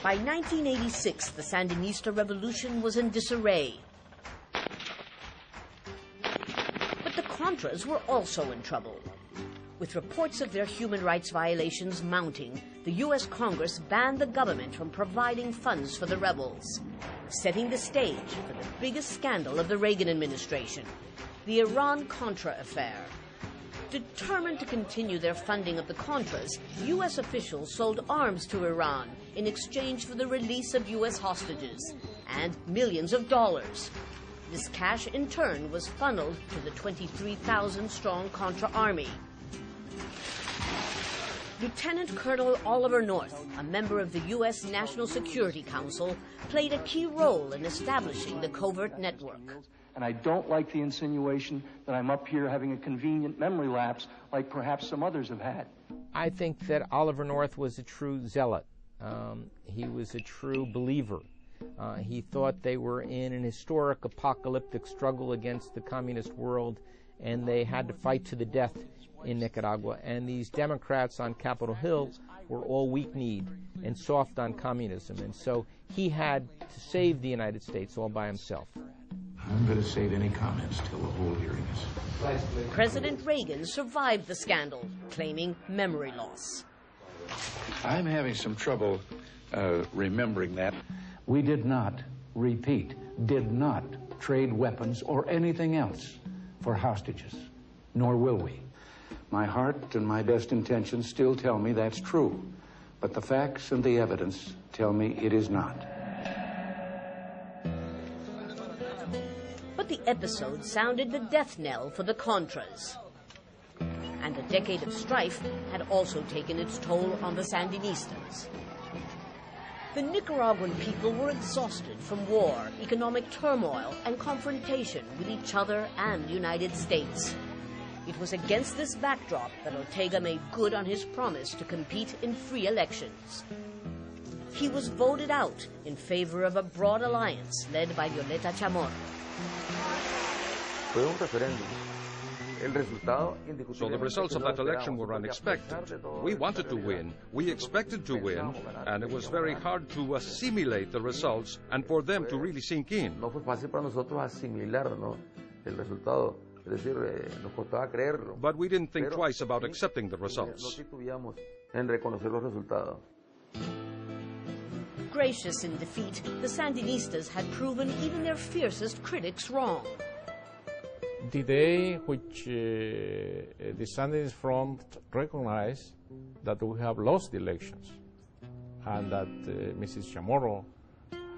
By 1986, the Sandinista revolution was in disarray. But the Contras were also in trouble. With reports of their human rights violations mounting, the U.S. Congress banned the government from providing funds for the rebels, setting the stage for the biggest scandal of the Reagan administration, the Iran-Contra affair. Determined to continue their funding of the Contras, U.S. officials sold arms to Iran in exchange for the release of U.S. hostages and millions of dollars. This cash, in turn, was funneled to the 23,000-strong Contra army. Lieutenant Colonel Oliver North, a member of the U.S. National Security Council, played a key role in establishing the covert network. And I don't like the insinuation that I'm up here having a convenient memory lapse like perhaps some others have had. I think that Oliver North was a true zealot. He was a true believer. He thought they were in an historic apocalyptic struggle against the communist world, and they had to fight to the death in Nicaragua. And these Democrats on Capitol Hill were all weak-kneed and soft on communism. And so he had to save the United States all by himself. I'm going to save any comments till the whole hearing is. President Reagan survived the scandal, claiming memory loss. I'm having some trouble remembering that. We did not, repeat, did not trade weapons or anything else for hostages, nor will we. My heart and my best intentions still tell me that's true, but the facts and the evidence tell me it is not. But the episode sounded the death knell for the Contras. And a decade of strife had also taken its toll on the Sandinistas. The Nicaraguan people were exhausted from war, economic turmoil, and confrontation with each other and the United States. It was against this backdrop that Ortega made good on his promise to compete in free elections. He was voted out in favor of a broad alliance led by Violeta Chamorro. So the results of that election were unexpected. We wanted to win, we expected to win, and it was very hard to assimilate the results and for them to really sink in. But we didn't think twice about accepting the results. Gracious in defeat, the Sandinistas had proven even their fiercest critics wrong. The day which the Sandinist Front recognized that we have lost the elections and that Mrs. Chamorro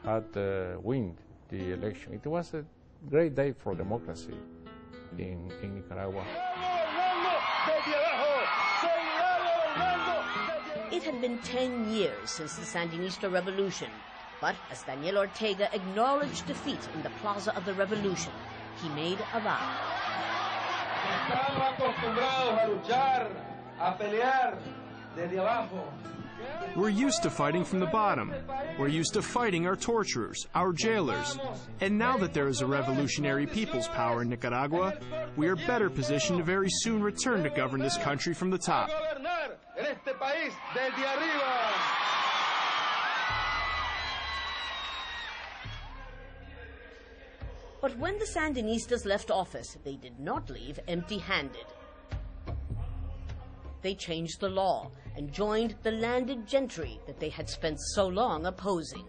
had won the election, it was a great day for democracy in Nicaragua. It had been 10 years since the Sandinista revolution, but as Daniel Ortega acknowledged defeat in the Plaza of the Revolution, he made a vow. We're used to fighting from the bottom. We're used to fighting our torturers, our jailers. And now that there is a revolutionary people's power in Nicaragua, we are better positioned to very soon return to govern this country from the top. But when the Sandinistas left office, they did not leave empty-handed. They changed the law and joined the landed gentry that they had spent so long opposing.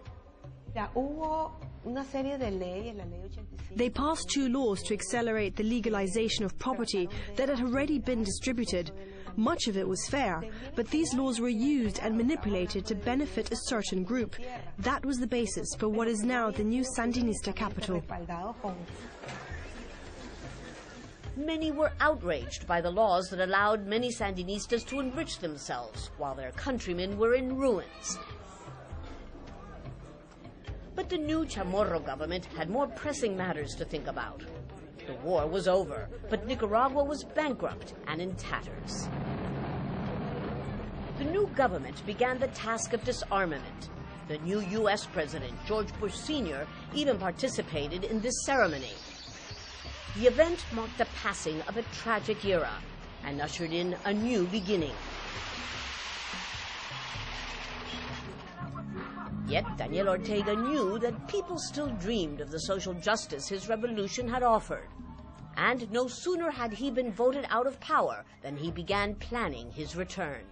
They passed 2 laws to accelerate the legalization of property that had already been distributed. Much of it was fair, but these laws were used and manipulated to benefit a certain group. That was the basis for what is now the new Sandinista capital. Many were outraged by the laws that allowed many Sandinistas to enrich themselves while their countrymen were in ruins. But the new Chamorro government had more pressing matters to think about. The war was over, but Nicaragua was bankrupt and in tatters. The new government began the task of disarmament. The new U.S. President, George Bush Sr., even participated in this ceremony. The event marked the passing of a tragic era and ushered in a new beginning. Yet Daniel Ortega knew that people still dreamed of the social justice his revolution had offered. And no sooner had he been voted out of power than he began planning his return.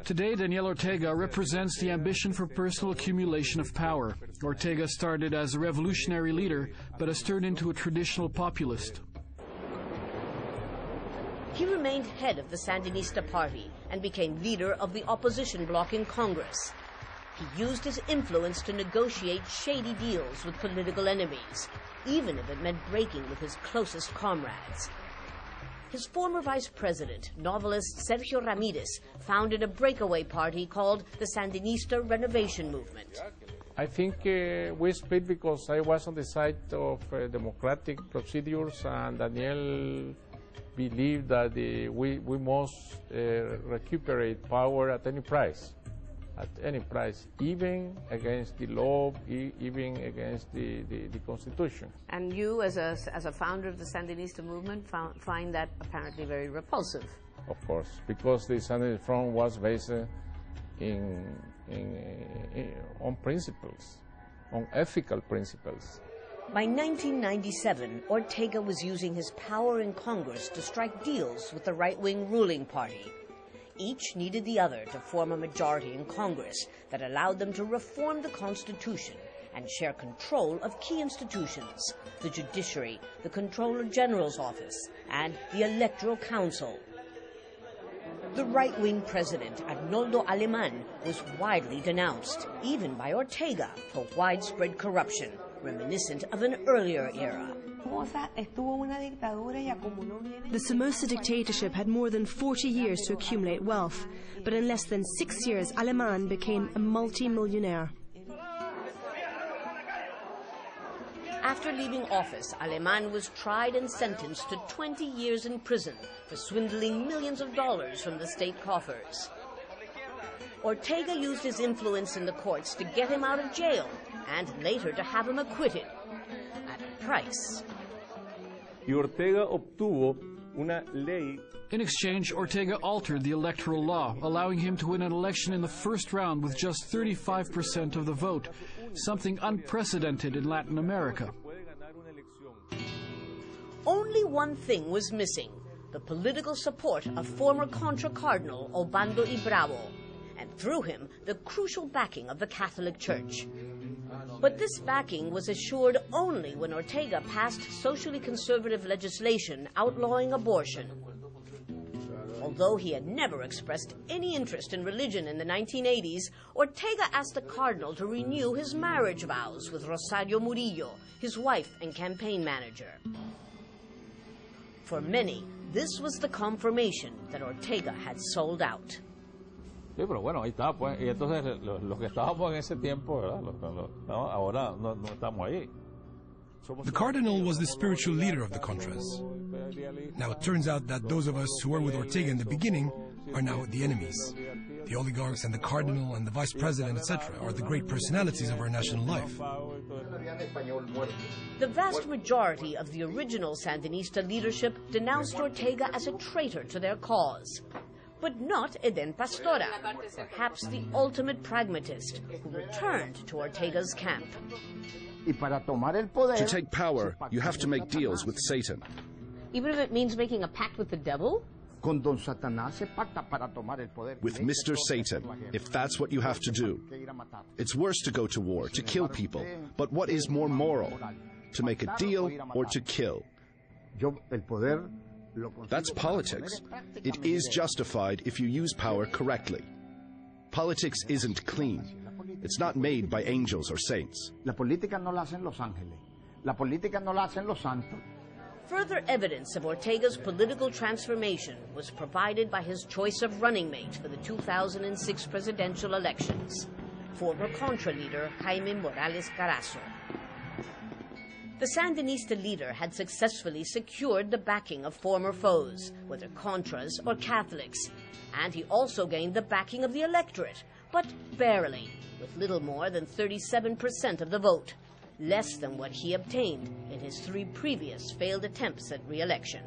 Today, Daniel Ortega represents the ambition for personal accumulation of power. Ortega started as a revolutionary leader, but has turned into a traditional populist. He remained head of the Sandinista party and became leader of the opposition bloc in Congress. He used his influence to negotiate shady deals with political enemies, even if it meant breaking with his closest comrades. His former vice president, novelist Sergio Ramirez, founded a breakaway party called the Sandinista Renovation Movement. I think we split because I was on the side of democratic procedures, and Daniel believed that we must recuperate power at any price. At any price, even against the law, even against the Constitution. And you, as a founder of the Sandinista movement, find that apparently very repulsive. Of course, because the Sandinista front was based on principles, on ethical principles. By 1997, Ortega was using his power in Congress to strike deals with the right-wing ruling party. Each needed the other to form a majority in Congress that allowed them to reform the Constitution and share control of key institutions, the judiciary, the Comptroller General's office, and the Electoral Council. The right-wing president, Arnoldo Alemán, was widely denounced, even by Ortega, for widespread corruption, reminiscent of an earlier era. The Somoza dictatorship had more than 40 years to accumulate wealth, but in less than 6 years, Alemán became a multi-millionaire. After leaving office, Alemán was tried and sentenced to 20 years in prison for swindling millions of dollars from the state coffers. Ortega used his influence in the courts to get him out of jail and later to have him acquitted at a price. In exchange, Ortega altered the electoral law, allowing him to win an election in the first round with just 35% of the vote, something unprecedented in Latin America. Only one thing was missing: the political support of former Contra Cardinal Obando y Bravo, and through him, the crucial backing of the Catholic Church. But this backing was assured only when Ortega passed socially conservative legislation outlawing abortion. Although he had never expressed any interest in religion in the 1980s, Ortega asked the cardinal to renew his marriage vows with Rosario Murillo, his wife and campaign manager. For many, this was the confirmation that Ortega had sold out. Sí, pero bueno, ahí está, pues, y entonces los que estábamos en ese tiempo, ¿verdad? Ahora no estamos ahí. The cardinal was the spiritual leader of the Contras. Now it turns out that those of us who were with Ortega in the beginning are now the enemies. The oligarchs and the cardinal and the vice president, etc., are the great personalities of our national life. The vast majority of the original Sandinista leadership denounced Ortega as a traitor to their cause. But not Eden Pastora, perhaps the ultimate pragmatist, who returned to Ortega's camp. To take power, you have to make deals with Satan. Even if it means making a pact with the devil? With Mr. Satan, if that's what you have to do. It's worse to go to war, to kill people. But what is more moral? To make a deal or to kill? That's politics. It is justified if you use power correctly. Politics isn't clean. It's not made by angels or saints. Further evidence of Ortega's political transformation was provided by his choice of running mate for the 2006 presidential elections, former Contra leader Jaime Morales Carazo. The Sandinista leader had successfully secured the backing of former foes, whether Contras or Catholics, and he also gained the backing of the electorate, but barely, with little more than 37% of the vote, less than what he obtained in his 3 previous failed attempts at re-election.